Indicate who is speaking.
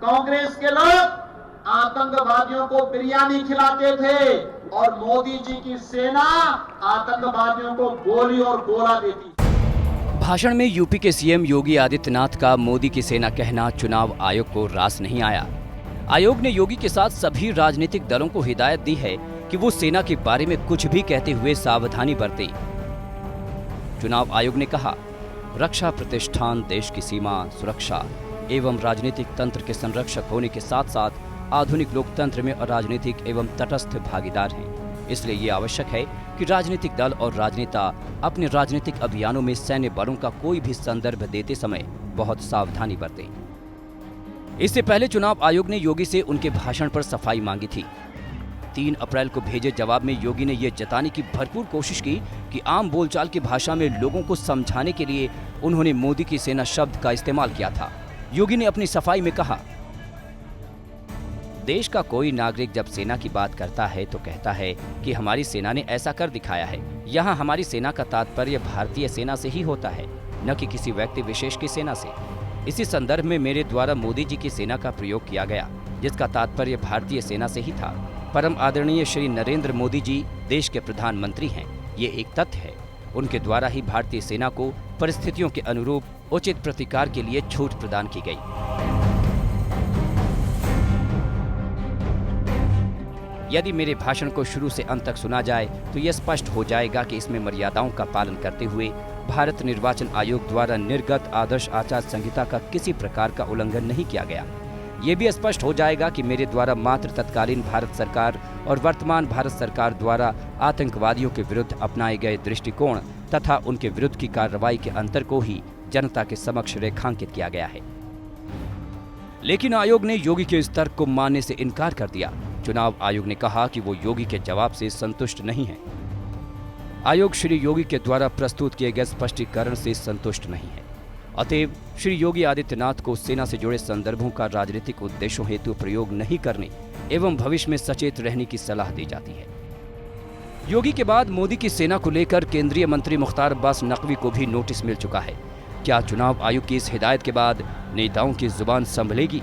Speaker 1: कांग्रेस के लोग आतंकवादियों को बिरयानी खिलाते थे और मोदी जी की सेना आतंकवादियों को गोली और गोला देती।
Speaker 2: भाषण में यूपी के सीएम योगी आदित्यनाथ का मोदी की सेना कहना चुनाव आयोग को रास नहीं आया। आयोग ने योगी के साथ सभी राजनीतिक दलों को हिदायत दी है कि वो सेना के बारे में कुछ भी कहते हुए सावधानी बरतें। चुनाव आयोग ने कहा, रक्षा प्रतिष्ठान देश की सीमा, सुरक्षा एवं राजनीतिक तंत्र के संरक्षक होने के साथ साथ आधुनिक लोकतंत्र में राजनीतिक एवं तटस्थ भागीदार हैं। इसलिए ये आवश्यक है कि राजनीतिक दल और राजनेता अपने राजनीतिक अभियानों में सैन्य बलों का कोई भी संदर्भ देते समय बहुत सावधानी बरतें। इससे पहले चुनाव आयोग ने योगी से उनके भाषण पर सफाई मांगी थी। 3 अप्रैल को भेजे जवाब में योगी ने यह जताने की भरपूर कोशिश की कि आम बोलचाल की भाषा में लोगों को समझाने के लिए उन्होंने मोदी की सेना शब्द का इस्तेमाल किया था। योगी ने अपनी सफाई में कहा, देश का कोई नागरिक जब सेना की बात करता है तो कहता है कि हमारी सेना ने ऐसा कर दिखाया है। यहाँ हमारी सेना का तात्पर्य भारतीय सेना से ही होता है, न कि किसी व्यक्ति विशेष की सेना से। इसी संदर्भ में मेरे द्वारा मोदी जी की सेना का प्रयोग किया गया, जिसका तात्पर्य भारतीय सेना से ही था। परम आदरणीय श्री नरेंद्र मोदी जी देश के प्रधानमंत्री हैं, ये एक तथ्य है। उनके द्वारा ही भारतीय सेना को परिस्थितियों के अनुरूप उचित प्रतिकार के लिए छूट प्रदान की गई। यदि मेरे भाषण को शुरू से अंत तक सुना जाए तो यह स्पष्ट हो जाएगा कि इसमें मर्यादाओं का पालन करते हुए भारत निर्वाचन आयोग द्वारा निर्गत आदर्श आचार संहिता का किसी प्रकार का उल्लंघन नहीं किया गया। ये भी स्पष्ट हो जाएगा कि मेरे द्वारा मात्र तत्कालीन भारत सरकार और वर्तमान भारत सरकार द्वारा आतंकवादियों के विरुद्ध अपनाए गए दृष्टिकोण तथा उनके विरुद्ध की कार्रवाई के अंतर को ही जनता के समक्ष रेखांकित किया गया है। लेकिन आयोग ने योगी के इस तर्क को मानने से इनकार कर दिया। चुनाव आयोग ने कहा कि वो योगी के जवाब से संतुष्ट नहीं है। आयोग श्री योगी के द्वारा प्रस्तुत किए गए स्पष्टीकरण से संतुष्ट नहीं है। अतएव श्री योगी आदित्यनाथ को सेना से जुड़े संदर्भों का राजनीतिक उद्देश्यों हेतु प्रयोग नहीं करने एवं भविष्य में सचेत रहने की सलाह दी जाती है। योगी के बाद मोदी की सेना को लेकर केंद्रीय मंत्री मुख्तार अब्बास नकवी को भी नोटिस मिल चुका है। क्या चुनाव आयोग की इस हिदायत के बाद नेताओं की जुबान संभलेगी?